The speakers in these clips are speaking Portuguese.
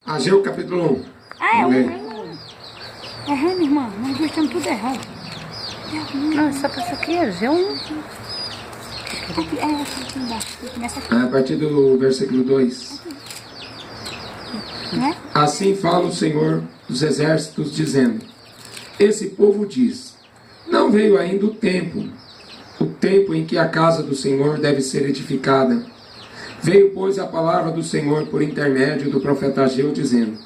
Ageu capítulo 1. Ah, é Vamos um. ver. Minha irmã, nós estamos tudo errado. Não, só para isso aqui é G1. Aqui, aqui embaixo. Começa aqui, A partir do versículo 2. né? Assim fala o Senhor dos Exércitos, dizendo: esse povo diz, não veio ainda o tempo em que a casa do Senhor deve ser edificada. Veio, pois, a palavra do Senhor por intermédio do profeta Ageu, dizendo: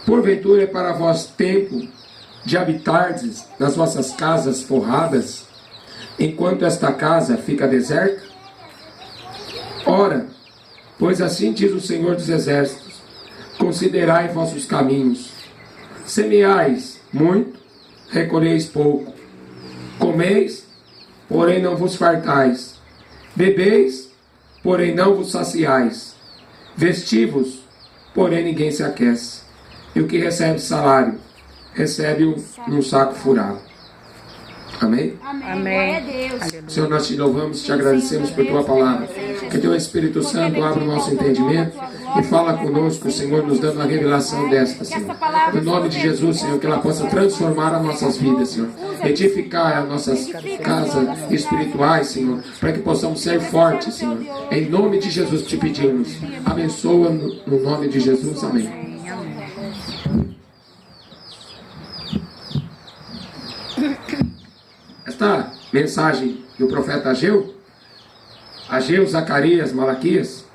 porventura é para vós tempo de habitardes nas vossas casas forradas, enquanto esta casa fica deserta? Ora, pois assim diz o Senhor dos Exércitos: considerai vossos caminhos, semeais muito, recolheis pouco, comeis, porém não vos fartais, bebeis, porém não vos saciais, vesti-vos, porém ninguém se aquece, e o que recebe salário, recebe-o num saco furado. Amém? Amém. Glória a Deus. Aleluia. Senhor, nós te louvamos, te agradecemos por tua palavra. Que teu Espírito Santo abra o nosso entendimento e fala conosco, Senhor, nos dando a revelação desta, Senhor. No nome de Jesus, Senhor, que ela possa transformar as nossas vidas, Senhor. Edificar as nossas casas espirituais, Senhor, para que possamos ser fortes, Senhor. Em nome de Jesus te pedimos. Abençoa no nome de Jesus. Amém. Esta mensagem do profeta Ageu, Zacarias, Malaquias,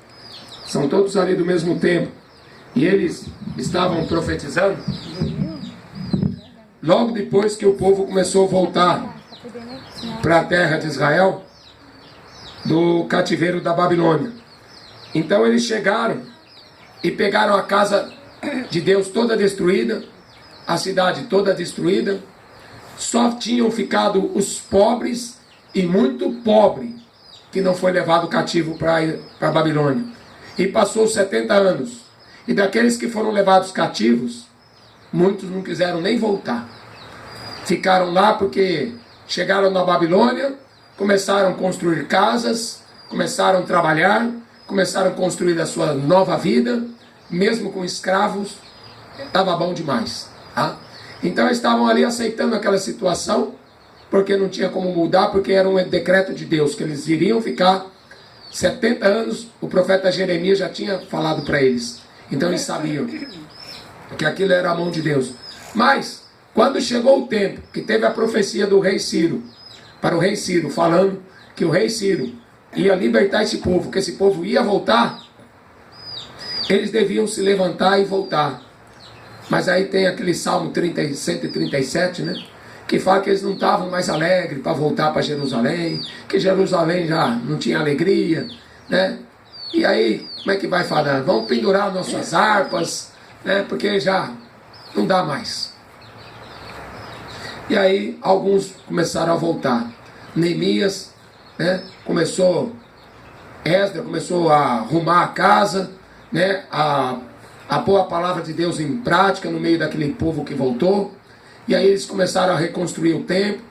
são todos ali do mesmo tempo. E eles estavam profetizando logo depois que o povo começou a voltar para a terra de Israel, do cativeiro da Babilônia. Então eles chegaram e pegaram a casa de Deus toda destruída, a cidade toda destruída. Só tinham ficado os pobres e muito pobre que não foi levado cativo para a Babilônia. E passou 70 anos. E daqueles que foram levados cativos, muitos não quiseram nem voltar. Ficaram lá porque chegaram na Babilônia, começaram a construir casas, começaram a trabalhar, começaram a construir a sua nova vida, mesmo com escravos, estava bom demais. Tá? Então estavam ali aceitando aquela situação, porque não tinha como mudar, porque era um decreto de Deus, que eles iriam ficar 70 anos, o profeta Jeremias já tinha falado para eles. Então eles sabiam que aquilo era a mão de Deus. Mas, quando chegou o tempo que teve a profecia do rei Ciro, para o rei Ciro, falando que o rei Ciro ia libertar esse povo, que esse povo ia voltar, eles deviam se levantar e voltar. Mas aí tem aquele Salmo 137, né? Que fala que eles não estavam mais alegres para voltar para Jerusalém, que Jerusalém já não tinha alegria, né? E aí, como é que vai falar? Vamos pendurar nossas harpas, né? Porque já não dá mais. E aí, alguns começaram a voltar. Neemias, né? Esdras começou a arrumar a casa, né? A pôr a palavra de Deus em prática no meio daquele povo que voltou. E aí eles começaram a reconstruir o templo,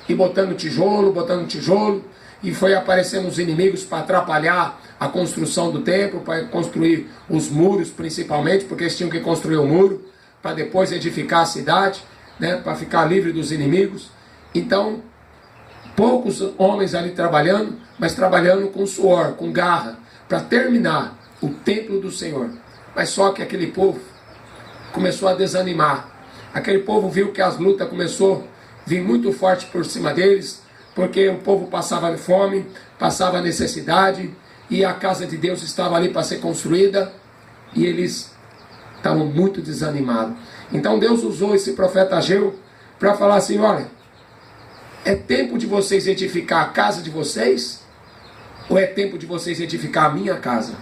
e botando tijolo, e foi aparecendo os inimigos para atrapalhar a construção do templo, para construir os muros principalmente, porque eles tinham que construir o muro, para depois edificar a cidade, né, para ficar livre dos inimigos. Então, poucos homens ali trabalhando, mas trabalhando com suor, com garra, para terminar o templo do Senhor. Mas só que aquele povo começou a desanimar. Aquele povo viu que as lutas começou a vir muito forte por cima deles, porque o povo passava fome, passava necessidade, e a casa de Deus estava ali para ser construída, e eles estavam muito desanimados. Então Deus usou esse profeta Ageu para falar assim: olha, é tempo de vocês edificar a casa de vocês, ou é tempo de vocês edificar a minha casa?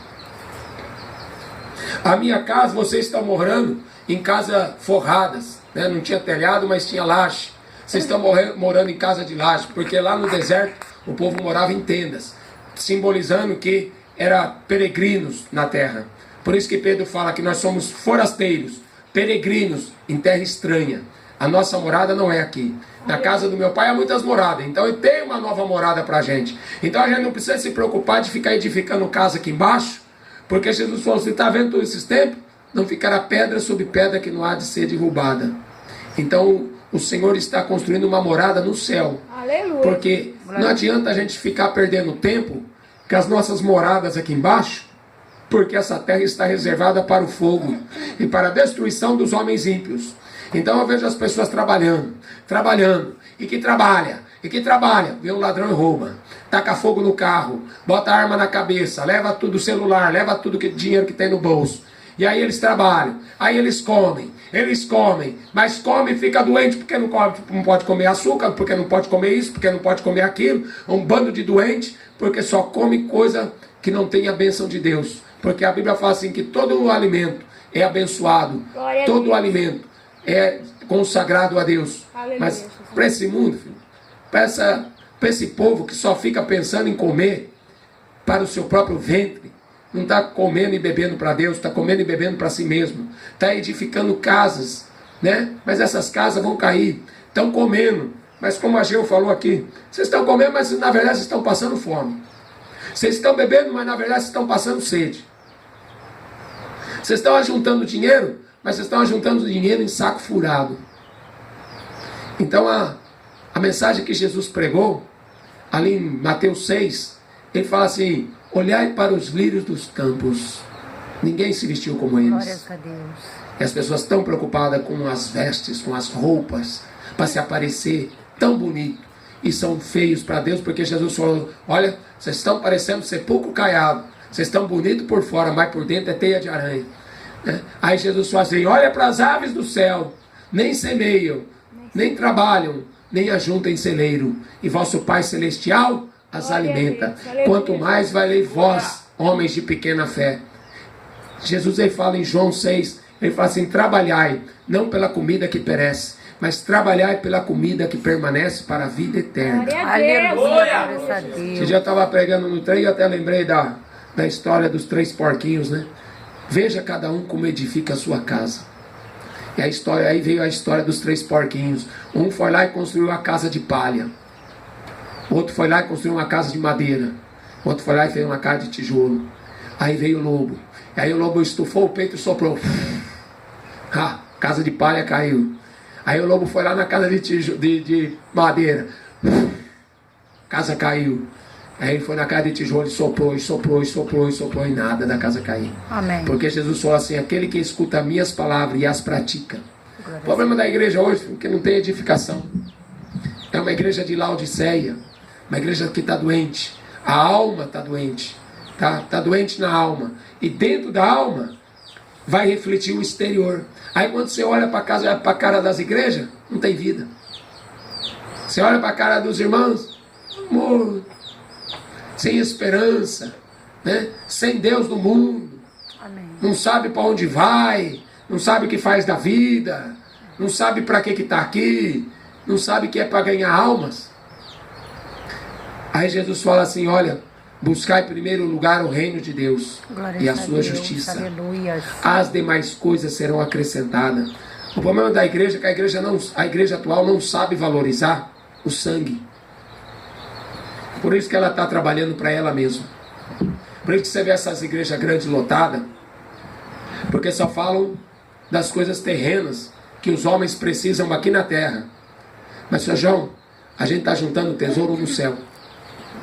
A minha casa, vocês estão morando em casas forradas, né? Não tinha telhado, mas tinha laje. Vocês estão morando em casa de laje, porque lá no deserto o povo morava em tendas, simbolizando que era peregrinos na terra. Por isso que Pedro fala que nós somos forasteiros, peregrinos em terra estranha. A nossa morada não é aqui. Na casa do meu pai há muitas moradas, então ele tem uma nova morada para a gente. Então a gente não precisa se preocupar de ficar edificando casa aqui embaixo, porque Jesus falou: você está vendo todos esses templos? não ficará pedra sobre pedra que não há de ser derrubada. Então o Senhor está construindo uma morada no céu. Aleluia. Porque não adianta a gente ficar perdendo tempo com as nossas moradas aqui embaixo, porque essa terra está reservada para o fogo e para a destruição dos homens ímpios. Então eu vejo as pessoas trabalhando, e que trabalha, vê um ladrão e rouba, taca fogo no carro, bota a arma na cabeça, leva tudo, celular, leva tudo que dinheiro que tem no bolso. E aí eles trabalham, aí eles comem, mas come e fica doente porque não pode comer açúcar, porque não pode comer isso, porque não pode comer aquilo. Um bando de doente, porque só come coisa que não tem a bênção de Deus. Porque a Bíblia fala assim que todo o alimento é abençoado, todo o alimento é consagrado a Deus. Aleluia. Mas para esse mundo, filho, para esse povo que só fica pensando em comer para o seu próprio ventre, não está comendo e bebendo para Deus, está comendo e bebendo para si mesmo, está edificando casas, né? Mas essas casas vão cair, estão comendo, mas como a Geu falou aqui, vocês estão comendo, mas na verdade vocês estão passando fome. Vocês estão bebendo, mas na verdade vocês estão passando sede. Vocês estão ajuntando dinheiro, mas vocês estão ajuntando dinheiro em saco furado. Então a mensagem que Jesus pregou, ali em Mateus 6, ele fala assim: olhai para os lírios dos campos. Ninguém se vestiu como eles. Glórias a Deus. E as pessoas estão preocupadas com as vestes, com as roupas, para se aparecer tão bonito. E são feios para Deus, porque Jesus falou: olha, vocês estão parecendo sepulcro caiado. Vocês estão bonitos por fora, mas por dentro é teia de aranha. Aí Jesus fala assim: olha para as aves do céu, nem semeiam, nem trabalham, nem ajuntam em celeiro, e vosso Pai Celestial as alimenta. Quanto mais valei vós, homens de pequena fé. Jesus ele fala em João 6, ele fala assim: trabalhai, não pela comida que perece, mas trabalhai pela comida que permanece para a vida eterna. Aleluia. Glórias a Deus. Você já estava pregando no trem, eu até lembrei da história dos 3 porquinhos, né? Veja cada um como edifica a sua casa. E a história, aí veio a história dos 3 porquinhos. Um foi lá e construiu uma casa de palha. O outro foi lá e construiu uma casa de madeira. O outro foi lá e fez uma casa de tijolo. Aí veio o lobo. E aí o lobo estufou o peito e soprou. Casa de palha caiu. Aí o lobo foi lá na casa de madeira. Casa caiu. Aí ele foi na casa de tijolo e soprou e nada da casa cair. Amém. Porque Jesus falou assim: aquele que escuta minhas palavras e as pratica. O problema da igreja hoje é que não tem edificação. É uma igreja de Laodiceia, uma igreja que está doente. A alma está doente, tá doente na alma. E dentro da alma vai refletir o exterior. Aí quando você olha para a cara das igrejas, não tem vida. Você olha para a cara dos irmãos, amor, sem esperança, né? Sem Deus no mundo. Amém. Não sabe para onde vai, não sabe o que faz da vida, não sabe para que está aqui, não sabe que é para ganhar almas. Aí Jesus fala assim: olha, buscai em primeiro lugar o reino de Deus e a sua justiça. Aleluia. As demais coisas serão acrescentadas. O problema da igreja é que a igreja atual não sabe valorizar o sangue. Por isso que ela está trabalhando para ela mesma. Por isso que você vê essas igrejas grandes lotadas, porque só falam das coisas terrenas que os homens precisam aqui na terra. Mas, Sr. João, a gente está juntando tesouro no céu.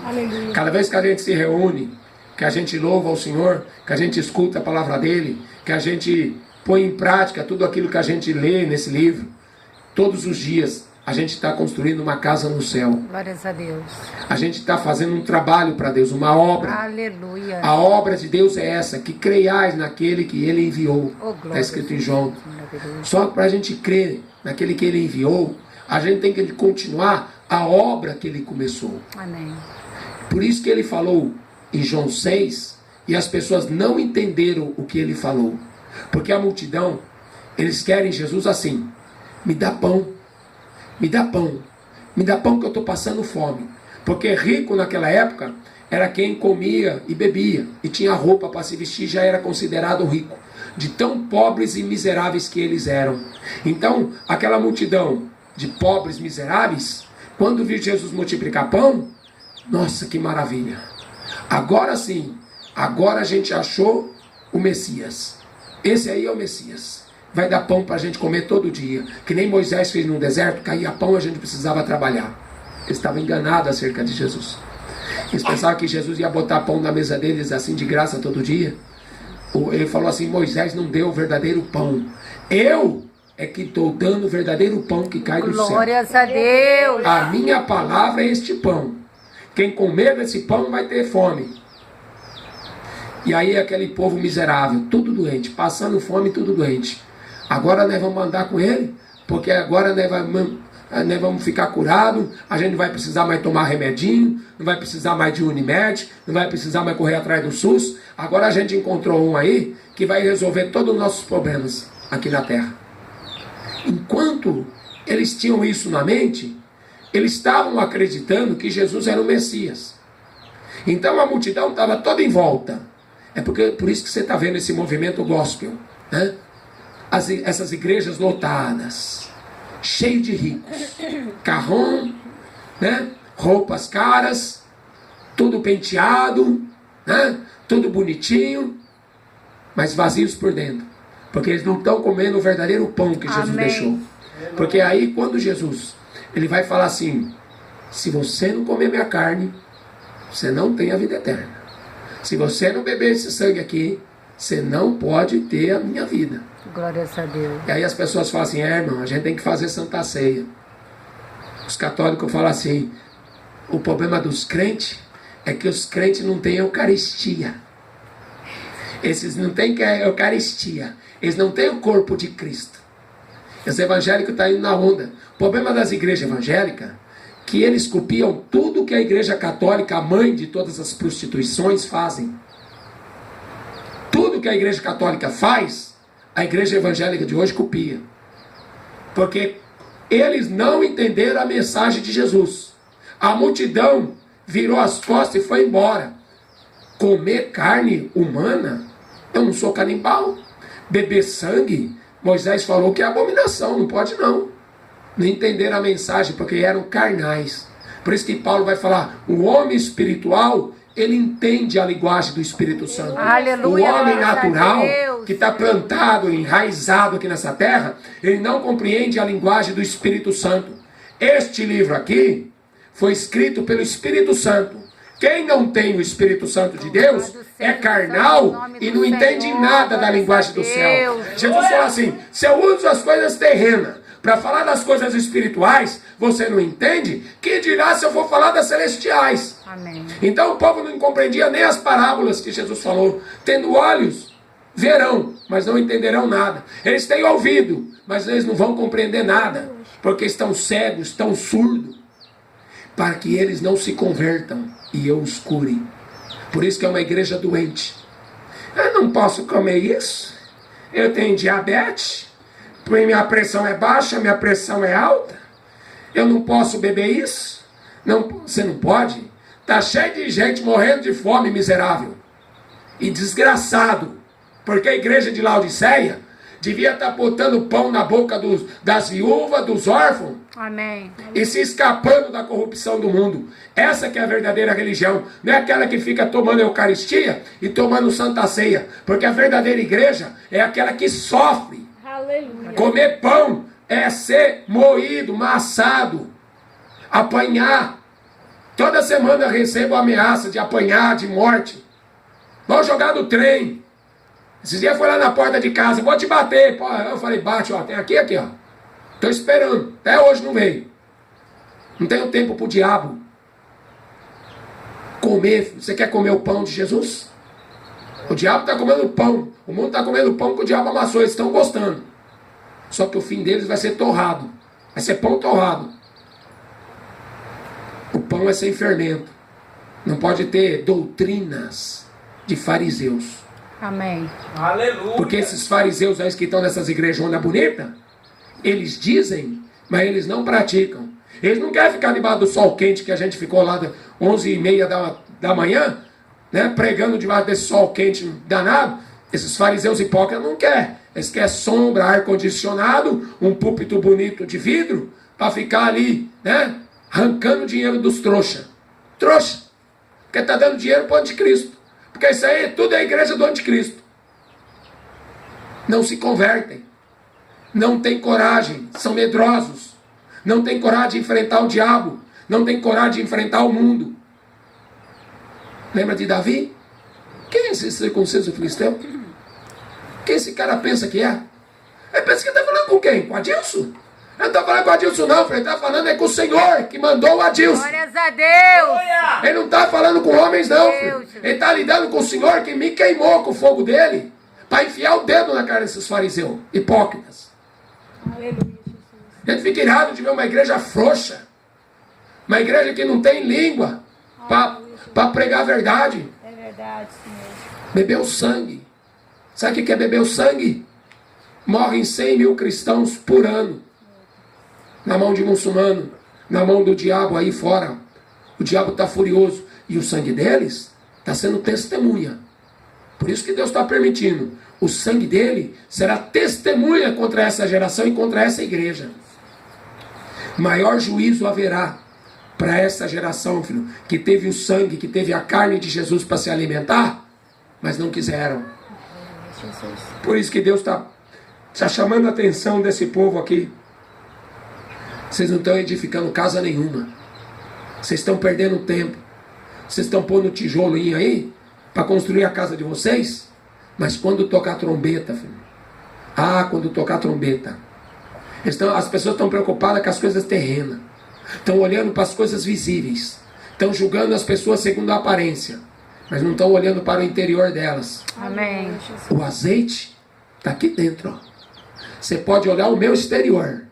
Aleluia. Cada vez que a gente se reúne, que a gente louva ao Senhor, que a gente escuta a palavra dele, que a gente põe em prática tudo aquilo que a gente lê nesse livro, todos os dias a gente está construindo uma casa no céu. Glórias a Deus. A gente está fazendo um trabalho para Deus, uma obra. Aleluia. A obra de Deus é essa, que creiais naquele que ele enviou. Está escrito em João. Só para a gente crer naquele que ele enviou, a gente tem que continuar a obra que ele começou. Amém. Por isso que ele falou em João 6, e as pessoas não entenderam o que ele falou. Porque a multidão, eles querem Jesus assim: me dá pão, me dá pão, me dá pão que eu estou passando fome. Porque rico naquela época era quem comia e bebia, e tinha roupa para se vestir, já era considerado rico. De tão pobres e miseráveis que eles eram. Então, aquela multidão de pobres miseráveis, quando viu Jesus multiplicar pão, nossa, que maravilha! Agora sim, agora a gente achou o Messias. esse aí é o Messias. Vai dar pão para a gente comer todo dia. Que nem Moisés fez no deserto, caía pão, a gente precisava trabalhar. Eles estavam enganados acerca de Jesus. Eles pensavam que Jesus ia botar pão na mesa deles assim de graça todo dia. Ele falou assim: Moisés não deu o verdadeiro pão. Eu é que estou dando o verdadeiro pão que cai do céu. Glórias a Deus. A minha palavra é este pão. Quem comer desse pão vai ter fome. E aí aquele povo miserável, tudo doente, passando fome, tudo doente. Agora nós vamos andar com ele, porque agora nós vamos ficar curados, a gente não vai precisar mais tomar remedinho, não vai precisar mais de Unimed, não vai precisar mais correr atrás do SUS. Agora a gente encontrou um aí que vai resolver todos os nossos problemas aqui na terra. Enquanto eles tinham isso na mente, eles estavam acreditando que Jesus era o Messias. Então a multidão estava toda em volta. Por isso que você está vendo esse movimento gospel, né? Essas igrejas lotadas, cheias de ricos, carrão, né? Roupas caras, tudo penteado, né? Tudo bonitinho, mas vazios por dentro, porque eles não estão comendo o verdadeiro pão que Jesus deixou. Porque aí quando Jesus ele vai falar assim: se você não comer minha carne, você não tem a vida eterna. Se você não beber esse sangue aqui, você não pode ter a minha vida. Glórias a Deus. E aí as pessoas falam assim: irmão, a gente tem que fazer Santa Ceia. Os católicos falam assim: o problema dos crentes é que os crentes não têm Eucaristia. Esses não têm Eucaristia. Eles não têm o corpo de Cristo. Os evangélicos estão indo na onda. O problema das igrejas evangélicas que eles copiam tudo que a igreja católica, a mãe de todas as prostituições, fazem. Tudo que a igreja católica faz, a igreja evangélica de hoje copia. Porque eles não entenderam a mensagem de Jesus. A multidão virou as costas e foi embora. Comer carne humana? Eu não sou canibal. Beber sangue? Moisés falou que é abominação, não pode não. Não entenderam a mensagem porque eram carnais. Por isso que Paulo vai falar: o homem espiritual, ele entende a linguagem do Espírito Santo. Aleluia, o homem natural, que está plantado, enraizado aqui nessa terra, ele não compreende a linguagem do Espírito Santo. Este livro aqui foi escrito pelo Espírito Santo. Quem não tem o Espírito Santo de Deus é carnal e não entende nada da linguagem do céu. Jesus falou assim: se eu uso as coisas terrenas para falar das coisas espirituais, você não entende? Que dirá se eu for falar das celestiais? Amém. Então o povo não compreendia nem as parábolas que Jesus falou. Tendo olhos, verão, mas não entenderão nada. Eles têm ouvido, mas eles não vão compreender nada, porque estão cegos, estão surdos, para que eles não se convertam e eu os cure. Por isso que é uma igreja doente. Eu não posso comer isso, eu tenho diabetes, minha pressão é baixa, minha pressão é alta, eu não posso beber isso. Não, você não pode? Está cheio de gente morrendo de fome, miserável e desgraçado, porque a igreja de Laodiceia devia estar botando pão na boca das viúvas, dos órfãos. Amém. E se escapando da corrupção do mundo. Essa que é a verdadeira religião. Não é aquela que fica tomando Eucaristia e tomando Santa Ceia. Porque a verdadeira igreja é aquela que sofre. Aleluia. Comer pão é ser moído, massado, apanhar. Toda semana eu recebo ameaça de apanhar, de morte. Vão jogar no trem. Esses dias foi lá na porta de casa: vou te bater. Pô, eu falei: bate, ó, tem aqui, ó. Estou esperando, até hoje não veio. Não tenho tempo para o diabo comer. Você quer comer o pão de Jesus? O diabo está comendo pão. O mundo está comendo pão que o diabo amassou. Eles estão gostando. Só que o fim deles vai ser torrado. Vai ser pão torrado. O pão é sem fermento. Não pode ter doutrinas de fariseus. Amém. Aleluia. Porque esses fariseus aí que estão nessas igrejas onda bonita, eles dizem, mas eles não praticam. Eles não querem ficar debaixo do sol quente que a gente ficou lá 11h30 da manhã, né, pregando debaixo desse sol quente danado. Esses fariseus hipócritas não querem. Eles querem sombra, ar-condicionado, um púlpito bonito de vidro, para ficar ali, né, arrancando dinheiro dos trouxa. Trouxa. Porque está dando dinheiro para o anticristo. Porque isso aí tudo é a igreja do anticristo. não se convertem, não têm coragem, são medrosos, não têm coragem de enfrentar o diabo, não têm coragem de enfrentar o mundo. Lembra de Davi? Quem é esse circunciso filisteu? Quem esse cara pensa que é? Ele pensa que está falando com quem? Com Adilson? Ele não está falando com Adilson não, ele está falando com o Senhor que mandou o Adilson. Glórias a Deus. Ele não está falando com homens não, Deus. filho. Ele está lidando com o Senhor que me queimou com o fogo dele para enfiar o dedo na cara desses fariseus hipócritas. Aleluia, Jesus. A gente fica irado de ver uma igreja frouxa, uma igreja que não tem língua para pregar a verdade. É verdade, Senhor. Bebeu sangue. Sabe o que é beber o sangue? Morrem 100 mil cristãos por ano na mão de muçulmano, na mão do diabo aí fora. O diabo está furioso e o sangue deles está sendo testemunha. Por isso que Deus está permitindo. O sangue dele será testemunha contra essa geração e contra essa igreja. Maior juízo haverá para essa geração, filho, que teve o sangue, que teve a carne de Jesus para se alimentar, mas não quiseram. Por isso que Deus está chamando a atenção desse povo aqui. Vocês não estão edificando casa nenhuma. Vocês estão perdendo tempo. Vocês estão pondo tijolinho aí para construir a casa de vocês. Mas quando tocar trombeta, filho, quando tocar trombeta, as pessoas estão preocupadas com as coisas terrenas. Estão olhando para as coisas visíveis. Estão julgando as pessoas segundo a aparência. Mas não estão olhando para o interior delas. Amém. O azeite está aqui dentro. Ó. Você pode olhar o meu exterior,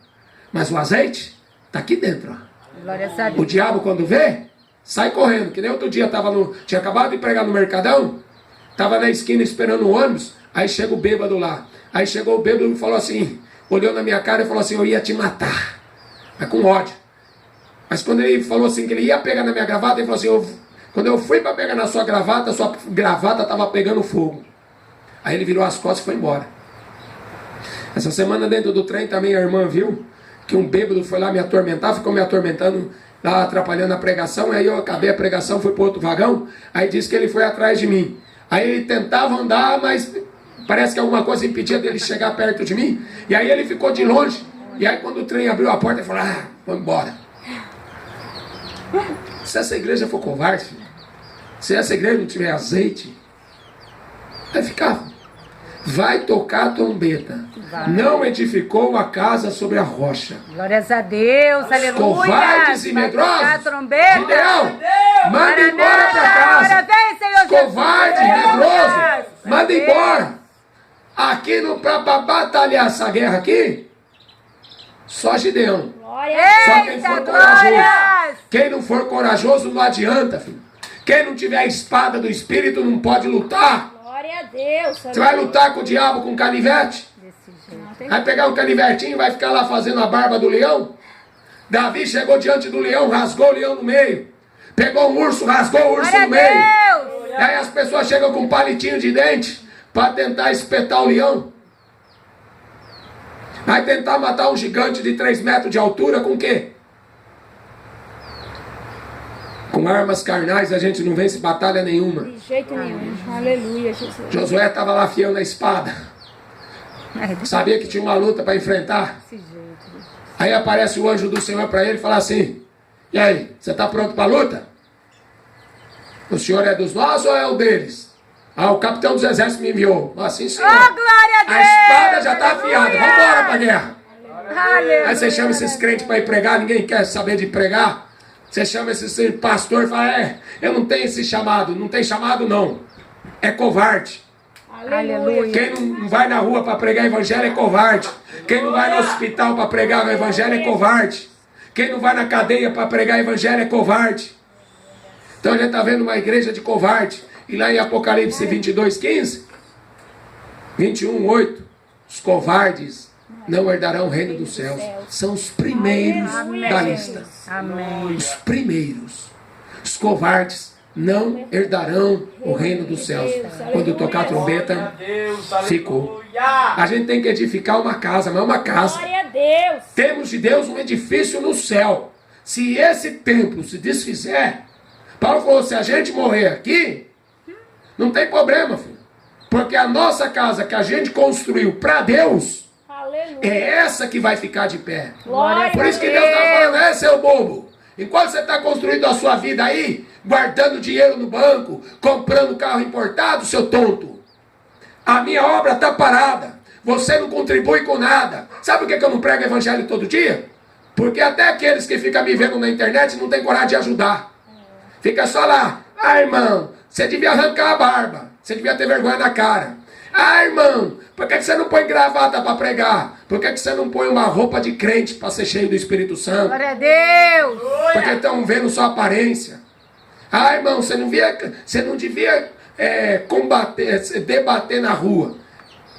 mas o azeite está aqui dentro. Ó. Glórias a Deus. O diabo, quando vê, sai correndo. Que nem outro dia tinha acabado de pregar no Mercadão, estava na esquina esperando o ônibus, aí chega o bêbado lá. Aí chegou o bêbado e falou assim, olhou na minha cara e falou assim, eu ia te matar. Mas com ódio. Mas quando ele falou assim, que ele ia pegar na minha gravata, ele falou assim, quando eu fui para pegar na sua gravata estava pegando fogo. Aí ele virou as costas e foi embora. Essa semana dentro do trem também a irmã viu que um bêbado foi lá me atormentar, ficou me atormentando, lá atrapalhando a pregação. Aí eu acabei a pregação, fui para outro vagão, aí disse que ele foi atrás de mim. Aí ele tentava andar, mas parece que alguma coisa impedia dele chegar perto de mim. E aí ele ficou de longe. E aí quando o trem abriu a porta, ele falou, vamos embora. Se essa igreja for covarde, filho, se essa igreja não tiver azeite, vai ficar. Vai tocar a trombeta. Vai. Não edificou a casa sobre a rocha. Glórias a Deus, aleluia. Covardes e medrosos. Gideão, manda embora para casa. Covarde e medroso, manda embora. Aqui para batalhar essa guerra aqui, só Gideão. Só quem for corajoso. Quem não for corajoso não adianta, filho. Quem não tiver a espada do Espírito não pode lutar. Glória a Deus. Você vai lutar com o diabo com canivete? Vai pegar um canivetinho e vai ficar lá fazendo a barba do leão? Davi chegou diante do leão, rasgou o leão no meio. Pegou um urso, rasgou o urso no meio. E aí as pessoas chegam com um palitinho de dente para tentar espetar o leão. Vai tentar matar um gigante de 3 metros de altura com o quê? Com armas carnais a gente não vence batalha nenhuma. De jeito nenhum. Aleluia, Jesus. Josué estava lá afiando a espada. Sabia que tinha uma luta para enfrentar. Aí aparece o anjo do Senhor para ele e fala assim, e aí, você está pronto para a luta? O senhor é dos nossos ou é o deles? O capitão dos exércitos me enviou. Assim, senhor. Glória a Deus. A espada já está afiada. Vamos embora para a guerra. Aleluia. Aí você chama esses crentes para ir pregar, ninguém quer saber de pregar. Você chama esse pastor e fala, eu não tenho esse chamado. Não tem chamado não. É covarde. Aleluia. Quem não vai na rua para pregar evangelho é covarde. Quem não vai no hospital para pregar o evangelho é covarde. Quem não vai na cadeia para pregar evangelho é covarde. Então a gente está vendo uma igreja de covarde. E lá em Apocalipse 22:15, 21:8, os covardes não herdarão o reino dos céus. São os primeiros da lista. Amém. Os primeiros. Os covardes não herdarão o reino dos céus. Quando tocar a trombeta, ficou. A gente tem que edificar uma casa, mas uma casa. Glória a Deus. Temos de Deus um edifício no céu. Se esse templo se desfizer, Paulo falou, se a gente morrer aqui, não tem problema, filho. Porque a nossa casa que a gente construiu para Deus, Aleluia. é essa que vai ficar de pé. Glória Por isso que a Deus está falando, seu bobo. Enquanto você está construindo a sua vida aí, guardando dinheiro no banco, comprando carro importado, seu tonto, a minha obra está parada. Você não contribui com nada. Sabe por que eu não prego evangelho todo dia? Porque até aqueles que ficam me vendo na internet não tem coragem de ajudar. Fica só lá. Ah, irmão, você devia arrancar a barba. Você devia ter vergonha na cara. Ah, irmão, por que você não põe gravata para pregar? Por que você não põe uma roupa de crente para ser cheio do Espírito Santo? Glória a Deus. Porque estão vendo sua aparência. Ah, irmão, você não devia debater na rua.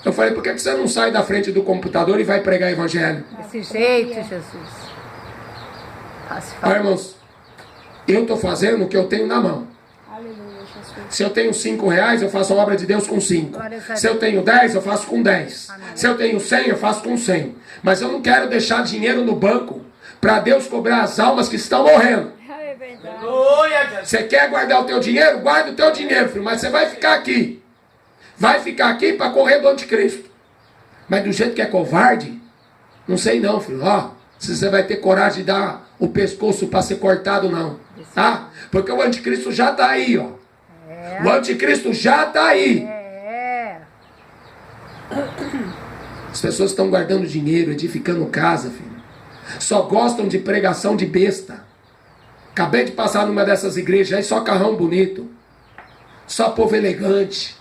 Eu falei, por que você não sai da frente do computador e vai pregar evangelho? Desse jeito, Jesus. Ah, irmãos, eu estou fazendo o que eu tenho na mão. Aleluia, Jesus. Se eu tenho R$5, eu faço a obra de Deus com 5. Se eu tenho 10, eu faço com 10. Se eu tenho 100, eu faço com 100. Mas eu não quero deixar dinheiro no banco para Deus cobrar as almas que estão morrendo. É verdade. Você quer guardar o teu dinheiro? Guarda o teu dinheiro, filho. Mas você vai ficar aqui. Vai ficar aqui para correr do anticristo. Mas do jeito que é covarde, não sei não, filho. Ó, se você vai ter coragem de dar o pescoço para ser cortado, não. Tá? Porque o anticristo já está aí, ó. O anticristo já está aí. As pessoas estão guardando dinheiro, edificando casa, filho. Só gostam de pregação de besta. Acabei de passar numa dessas igrejas aí, só carrão bonito. Só povo elegante.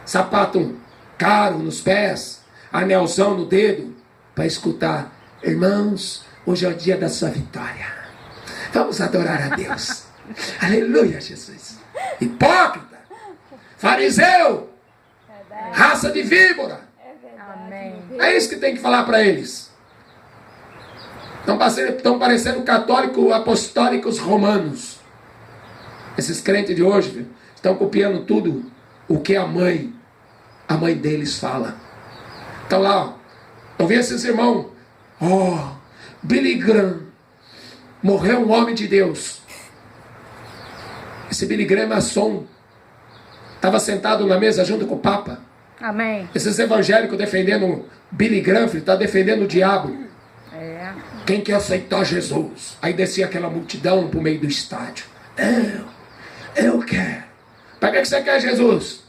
Sapato caro nos pés. Anelzão no dedo. Para escutar. Irmãos, hoje é o dia da sua vitória. Vamos adorar a Deus. Aleluia, Jesus. Hipócrita. Fariseu. Raça de víbora. Amém. É isso que tem que falar para eles. Estão parecendo católicos apostólicos romanos. Esses crentes de hoje, viu, estão copiando tudo o que a mãe deles fala. Então lá, ó, eu vi esses irmãos. Billy Graham. Morreu um homem de Deus. Esse Billy Graham é maçom. Estava sentado na mesa junto com o Papa. Amém. Esses evangélicos defendendo Billy Graham, está defendendo o diabo. Quem quer aceitar Jesus? Aí descia aquela multidão para o meio do estádio. Eu quero. Para que você quer Jesus?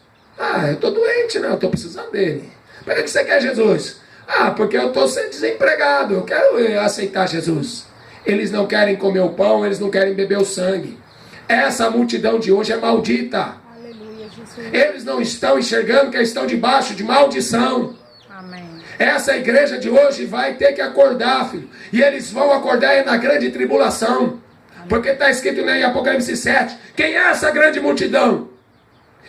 Eu estou doente, né? Eu estou precisando dele. Para que você quer Jesus? Porque eu estou sendo desempregado. Eu quero aceitar Jesus. Eles não querem comer o pão, eles não querem beber o sangue. Essa multidão de hoje é maldita. Aleluia, Jesus. Eles não estão enxergando que eles estão debaixo de maldição. Amém. Essa igreja de hoje vai ter que acordar, filho. E eles vão acordar na grande tribulação. Porque está escrito em Apocalipse 7. Quem é essa grande multidão?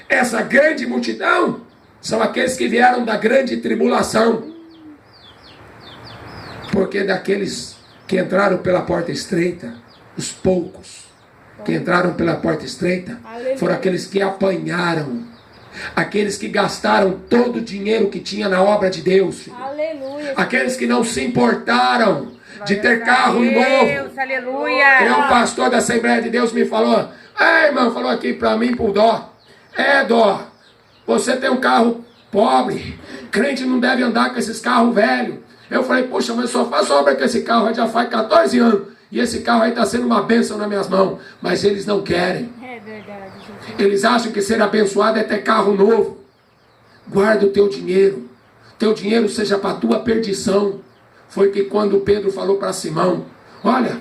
Essa grande multidão são aqueles que vieram da grande tribulação. Porque daqueles que entraram pela porta estreita, os poucos que entraram pela porta estreita, foram aqueles que apanharam. Aqueles que gastaram todo o dinheiro que tinha na obra de Deus, filho. Aleluia. Aqueles que não se importaram de ter carro novo. Aleluia. Um pastor da Assembleia de Deus me falou, irmão, falou aqui para mim por dó. Dó, você tem um carro pobre, crente não deve andar com esses carros velhos. Eu falei, poxa, mas eu só faço obra com esse carro, já faz 14 anos. E esse carro aí está sendo uma bênção nas minhas mãos. Mas eles não querem. É verdade, Jesus. Eles acham que ser abençoado é ter carro novo. Guarda o teu dinheiro. Teu dinheiro seja para a tua perdição. Foi que quando Pedro falou para Simão, olha,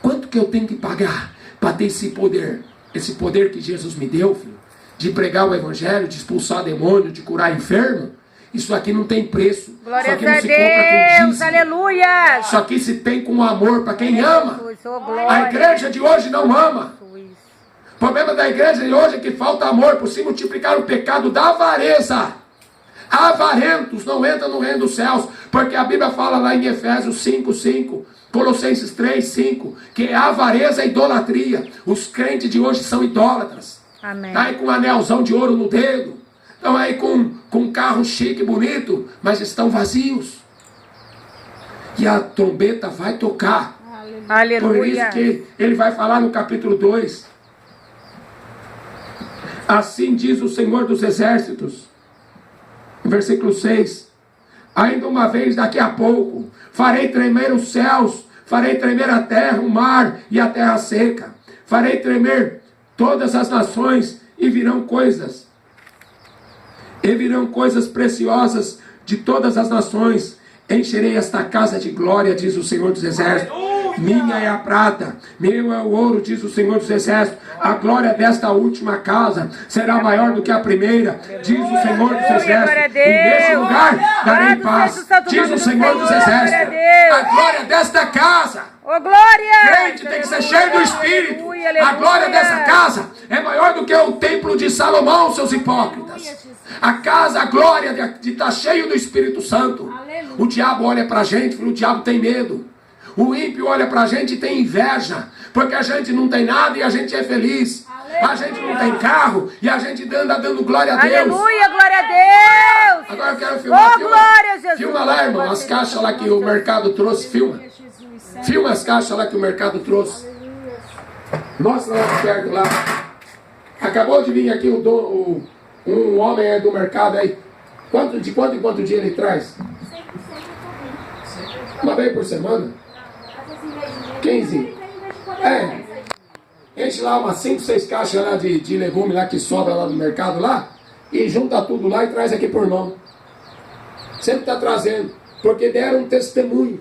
quanto que eu tenho que pagar para ter esse poder? Esse poder que Jesus me deu, filho, de pregar o evangelho, de expulsar demônio, de curar enfermo. Isso aqui não tem preço. Glória Isso aqui a não se compra com Deus. dízimo. Aleluia. Isso aqui se tem com amor para quem ama. Oh, A glória. igreja de hoje não ama. O problema da igreja de hoje é que falta amor por se multiplicar o pecado da avareza. Avarentos não entram no reino dos céus, porque a Bíblia fala lá em Efésios 5:5, Colossenses 3:5, que a avareza é idolatria. Os crentes de hoje são idólatras. Amém. Tá aí com um anelzão de ouro no dedo, estão aí com um carro chique, bonito, mas estão vazios. E a trombeta vai tocar. Por isso Aleluia. que ele vai falar no capítulo 2. Assim diz o Senhor dos Exércitos. versículo 6. Ainda uma vez, daqui a pouco, farei tremer os céus, farei tremer a terra, o mar e a terra seca. Farei tremer todas as nações e virão coisas preciosas de todas as nações. Encherei esta casa de glória, diz o Senhor dos Exércitos. Minha é a prata, meu é o ouro, diz o Senhor dos Exércitos. A glória desta última casa será maior do que a primeira, diz o Senhor dos Exércitos. E nesse lugar darei paz, diz o Senhor dos Exércitos. A glória desta casa, Ô, glória! crente tem que ser cheio do Espírito. A glória dessa casa é maior do que o templo de Salomão, seus hipócritas. A casa, a glória de estar cheio do Espírito Santo. O diabo olha pra gente, o diabo tem medo. O ímpio olha pra gente e tem inveja, porque a gente não tem nada e a gente é feliz. A gente não tem carro e a gente anda dando glória a Deus. Aleluia, glória a Deus! Agora eu quero filmar. Oh, glória, Jesus! Filma lá, irmão, as caixas lá que o mercado trouxe. Filma. Filma as caixas lá que o mercado trouxe. Mostra lá de perto lá. Acabou de vir aqui um homem do mercado aí. De quanto em quanto dia ele traz? 100%. Uma vez por semana? 15. Enche lá umas 5, 6 caixas lá de legume lá que sobra lá no mercado lá. E junta tudo lá e traz aqui por mão. Sempre está trazendo. Porque deram um testemunho.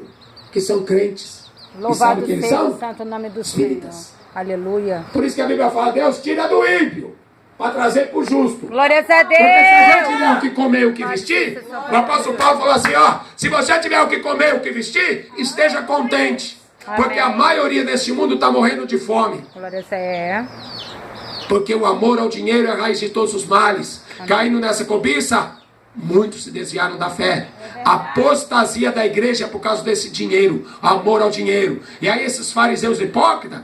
Que são crentes. Louvado que eles seja são? o santo nome do Senhor. Espíritas. Aleluia. Por isso que a Bíblia fala, Deus tira do ímpio, para trazer para o justo. Glória a Porque se a gente tiver Deus. o que comer e o que vestir, o apóstolo Paulo falou assim, ó, se você tiver o que comer e o que vestir, esteja contente. Porque a maioria desse mundo está morrendo de fome. Glória a Deus. Porque o amor ao dinheiro é a raiz de todos os males. Caindo nessa cobiça, muitos se desviaram da fé. A apostasia da igreja é por causa desse dinheiro, amor ao dinheiro. E aí esses fariseus hipócritas